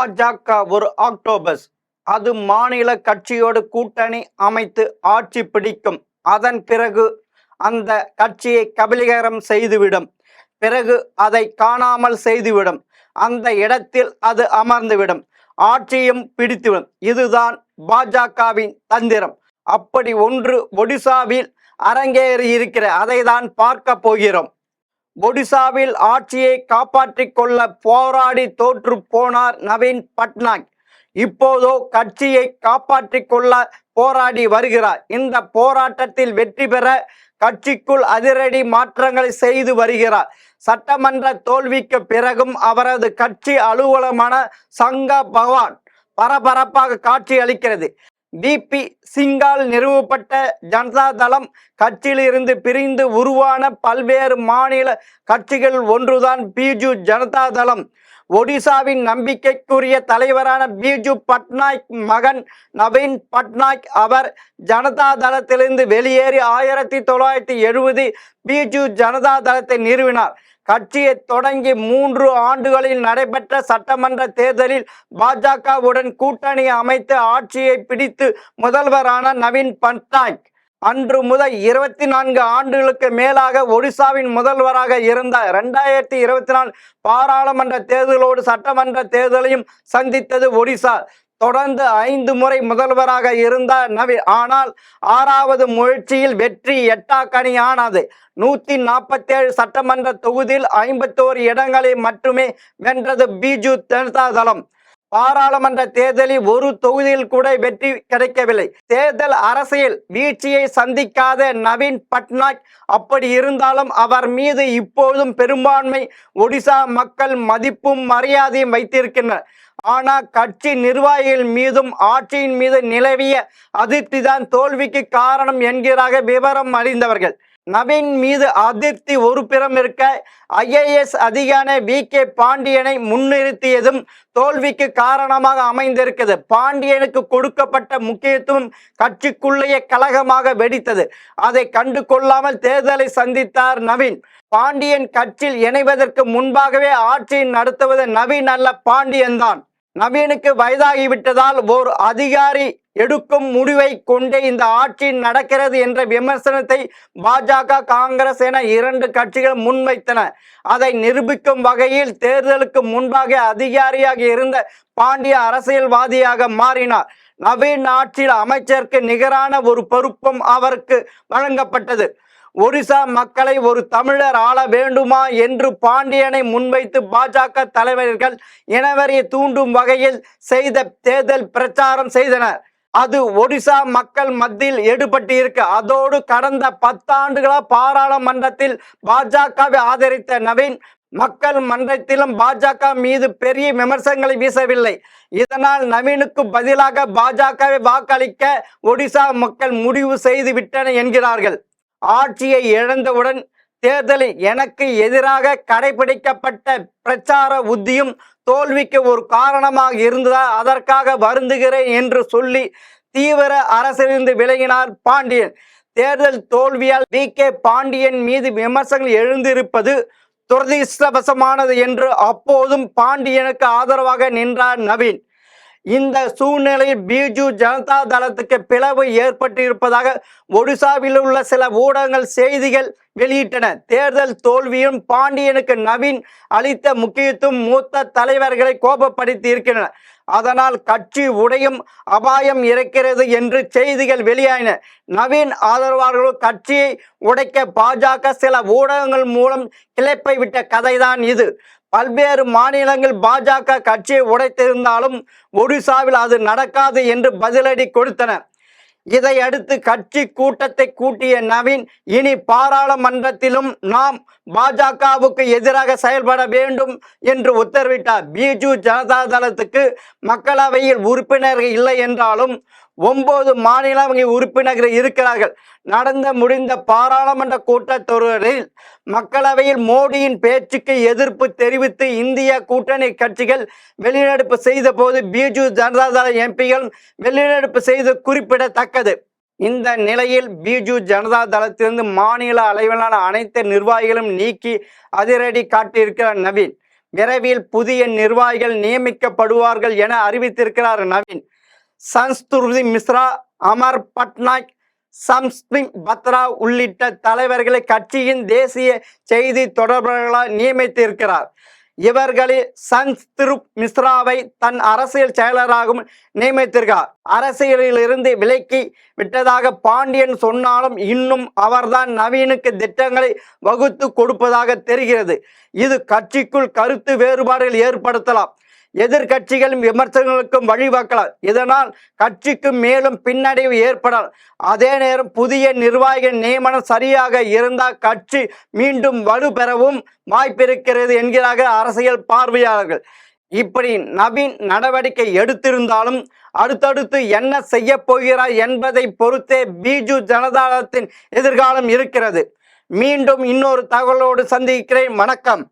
பாஜக ஒரு ஆக்டோபஸ். அது மாநில கட்சியோடு கூட்டணி அமைத்து ஆட்சி பிடிக்கும். அதன் பிறகு அந்த கட்சியை கபலீகரம் செய்துவிடும். பிறகு அதை காணாமல் செய்துவிடும். அந்த இடத்தில் அது அமர்ந்துவிடும். ஆட்சியும் பிடித்துவிடும். இதுதான் பாஜகவின் தந்திரம். அப்படி ஒன்று ஒடிசாவில் அரங்கேறி இருக்கிற அதை தான் பார்க்க போகிறோம். ஒடிசாவில் ஆட்சியை காப்பாற்றிக் கொள்ள போராடி தோற்று போனார் நவீன் பட்நாயக். இப்போதோ கட்சியை காப்பாற்றிக் கொள்ள போராடி வருகிறார். இந்த போராட்டத்தில் வெற்றி பெற கட்சிக்குள் அதிரடி மாற்றங்களை செய்து வருகிறார். சட்டமன்ற தோல்விக்கு பிறகும் அவரது கட்சி அலுவலகமான சங்க பகவான் பரபரப்பாக காட்சி அளிக்கிறது. பி சிங்கால் நிறுவப்பட்ட ஜனதா தளம் கட்சியிலிருந்து பிரிந்து உருவான பல்வேறு மாநில கட்சிகள் ஒன்றுதான் பிஜு ஜனதா தளம். ஒடிசாவின் நம்பிக்கைக்குரிய தலைவரான பிஜு பட்நாயக் மகன் நவீன் பட்நாயக் அவர் ஜனதா தளத்திலிருந்து வெளியேறி 1970 பிஜு ஜனதா தளத்தை நிறுவினார். கட்சியை தொடங்கி 3 ஆண்டுகளில் நடைபெற்ற சட்டமன்ற தேர்தலில் பாஜகவுடன் கூட்டணி அமைத்து ஆட்சியை பிடித்து முதல்வரான நவீன் பட்நாயக் அன்று முதல் 24 ஆண்டுகளுக்கு மேலாக ஒடிசாவின் முதல்வராக இருந்தார். 2024 பாராளுமன்ற தேர்தலோடு சட்டமன்ற தேர்தலையும் சந்தித்தது ஒடிசா. தொடர்ந்து 5 முறை முதல்வராக இருந்தார் நவீன். ஆனால் 6வது முயற்சியில் வெற்றி எட்டாக்கனியானது. 147 சட்டமன்ற தொகுதியில் 51 இடங்களை மட்டுமே வென்றது பிஜு ஜனதா தளம். பாராளுமன்ற தேர்தலில் ஒரு தொகுதியில் கூட வெற்றி கிடைக்கவில்லை. தேர்தல் அரசியல் வீழ்ச்சியை சந்திக்காத நவீன் பட்நாயக் அப்படி இருந்தாலும் அவர் மீது இப்போதும் பெரும்பான்மை ஒடிசா மக்கள் மதிப்பும் மரியாதையும் வைத்திருக்கின்றனர். ஆனால் கட்சி நிர்வாகிகள் மீதும் ஆட்சியின் மீது நிலவிய அதிருப்தி தான் தோல்விக்கு காரணம் என்கிறார்கள் விவரம் அறிந்தவர்கள். நவீன் மீது அதிருப்தி ஒரு புறம் இருக்க, IAS அதிகாரி VK பாண்டியனை முன்னிறுத்தியதும் தோல்விக்கு காரணமாக அமைந்திருக்கிறது. பாண்டியனுக்கு கொடுக்கப்பட்ட முக்கியத்துவம் கட்சிக்குள்ளேயே கலகமாக வெடித்தது. அதை கண்டு கொள்ளாமல் தேர்தலை சந்தித்தார் நவீன். பாண்டியன் கட்சியில் இணைவதற்கு முன்பாகவே ஆட்சியை நடத்துவது நவீன் அல்ல, பாண்டியன் தான். நவீனுக்கு வயதாகிவிட்டதால் ஓர் அதிகாரி எடுக்கும் முடிவை கொண்டே இந்த ஆட்சி நடக்கிறது என்ற விமர்சனத்தை பாஜக காங்கிரஸ் என 2 கட்சிகள் முன்வைத்தன. அதை நிரூபிக்கும் வகையில் தேர்தலுக்கு முன்பாக அதிகாரியாக இருந்த பாண்டிய அரசியல்வாதியாக மாறினார். நவீன் ஆட்சியில் அமைச்சருக்கு நிகரான ஒரு பொறுப்பும் அவருக்கு வழங்கப்பட்டது. ஒடிசா மக்களை ஒரு தமிழர் ஆள வேண்டுமா என்று பாண்டியனை முன்வைத்து பாஜக தலைவர்கள் இனவரியை தூண்டும் வகையில் செய்த தேர்தல் பிரச்சாரம் செய்தனர். அது ஒடிசா மக்கள் மத்தியில் எடுபட்டு இருக்கு. அதோடு கடந்த 10 ஆண்டுகளாக பாராளுமன்றத்தில் பாஜகவை ஆதரித்த நவீன் மக்கள் மன்றத்திலும் பாஜக மீது பெரிய விமர்சனங்களை வீசவில்லை. இதனால் நவீனுக்கு பதிலாக பாஜகவை வாக்களிக்க ஒடிசா மக்கள் முடிவு செய்து விட்டனர் என்கிறார்கள். ஆட்சியை இழந்தவுடன் தேர்தலில் எனக்கு எதிராக கடைபிடிக்கப்பட்ட பிரச்சார உத்தியும் தோல்விக்கு ஒரு காரணமாக இருந்ததா, அதற்காக வருந்துகிறேன் என்று சொல்லி தீவிர அரசிலிருந்து விலகினார் பாண்டியன். தேர்தல் தோல்வியால் VK பாண்டியன் மீது விமர்சனங்கள் எழுந்திருப்பது துரதிர்ஷ்டவசமானது என்று அப்போதும் பாண்டியனுக்கு ஆதரவாக நின்றார் நவீன். இந்த சூழ்நிலையில் பிஜு ஜனதா தளத்துக்கு பிளவு ஏற்பட்டு இருப்பதாக ஒடிசாவில் உள்ள சில ஊடகங்கள் செய்திகள் வெளியிட்டன. தேர்தல் தோல்வியும் பாண்டியனுக்கு நவீன் அளித்த முக்கியத்துவம் மூத்த தலைவர்களை கோபப்படுத்தி இருக்கின்றன. அதனால் கட்சி உடையும் அபாயம் இருக்கிறது என்று செய்திகள் வெளியாயின. நவீன் ஆதரவாளர்கள் கட்சியை உடைக்க பாஜக சில ஊடகங்கள் மூலம் கிளப்பை விட்ட கதைதான் இது. பல்வேறு மாநிலங்கள் பாஜக கட்சியை உடைத்திருந்தாலும் ஒடிசாவில் அது நடக்காது என்று பதிலடி கொடுத்தனர். இதையடுத்து கட்சி கூட்டத்தை கூட்டிய நவீன் இனி பாராளுமன்றத்திலும் நாம் பாஜகவுக்கு எதிராக செயல்பட வேண்டும் என்று உத்தரவிட்டார். பிஜு ஜனதா தளத்துக்கு மக்களவையில் உறுப்பினர்கள் இல்லை என்றாலும் 9 மாநில உறுப்பினர்கள் இருக்கிறார்கள். முடிந்த பாராளுமன்ற கூட்டத்தொடரில் மக்களவையில் மோடியின் பேச்சுக்கு எதிர்ப்பு தெரிவித்து இந்திய கூட்டணி கட்சிகள் வெளிநடப்பு செய்த போது பிஜு ஜனதா தள எம்பிகள் வெளிநடப்பு செய்து குறிப்பிடத்தக்கது. இந்த நிலையில் பிஜு ஜனதா தளத்திலிருந்து மாநில அளவிலான அனைத்து நிர்வாகிகளும் நீக்கி அதிரடி காட்டியிருக்கிறார் நவீன். விரைவில் புதிய நிர்வாகிகள் நியமிக்கப்படுவார்கள் என அறிவித்திருக்கிறார் நவீன். சன்ஸ்துருதி மிஸ்ரா, அமர் பட்நாயக், சம்ஸ்பிங் பத்ரா உள்ளிட்ட தலைவர்களை கட்சியின் தேசிய செய்தி தொடர்பாளர்களாக நியமித்திருக்கிறார். இவர்களில் சன்ஸ்திருப் மிஸ்ராவை தன் அரசியல் செயலராகவும் நியமித்திருக்கிறார். அரசியலில் இருந்து விலக்கி விட்டதாக பாண்டியன் சொன்னாலும் இன்னும் அவர்தான் நவீனுக்கு திட்டங்களை வகுத்து கொடுப்பதாக தெரிகிறது. இது கட்சிக்குள் கருத்து வேறுபாடுகள் ஏற்படுத்தலாம். எதிர்கட்சிகளும் விமர்சனங்களுக்கும் வழிவகுக்கலாம். இதனால் கட்சிக்கு மேலும் பின்னடைவு ஏற்படலாம். அதே நேரம் புதிய நிர்வாகிகள் நியமனம் சரியாக இருந்தால் கட்சி மீண்டும் வலுப்பெறவும் வாய்ப்பிருக்கிறது என்கிறார்கள் அரசியல் பார்வையாளர்கள். இப்படி நவீன் நடவடிக்கை எடுத்திருந்தாலும் அடுத்தடுத்து என்ன செய்ய போகிறார் என்பதை பொறுத்தே பிஜு ஜனதாதளத்தின் எதிர்காலம் இருக்கிறது. மீண்டும் இன்னொரு தகவலோடு சந்திக்கிறேன். வணக்கம்.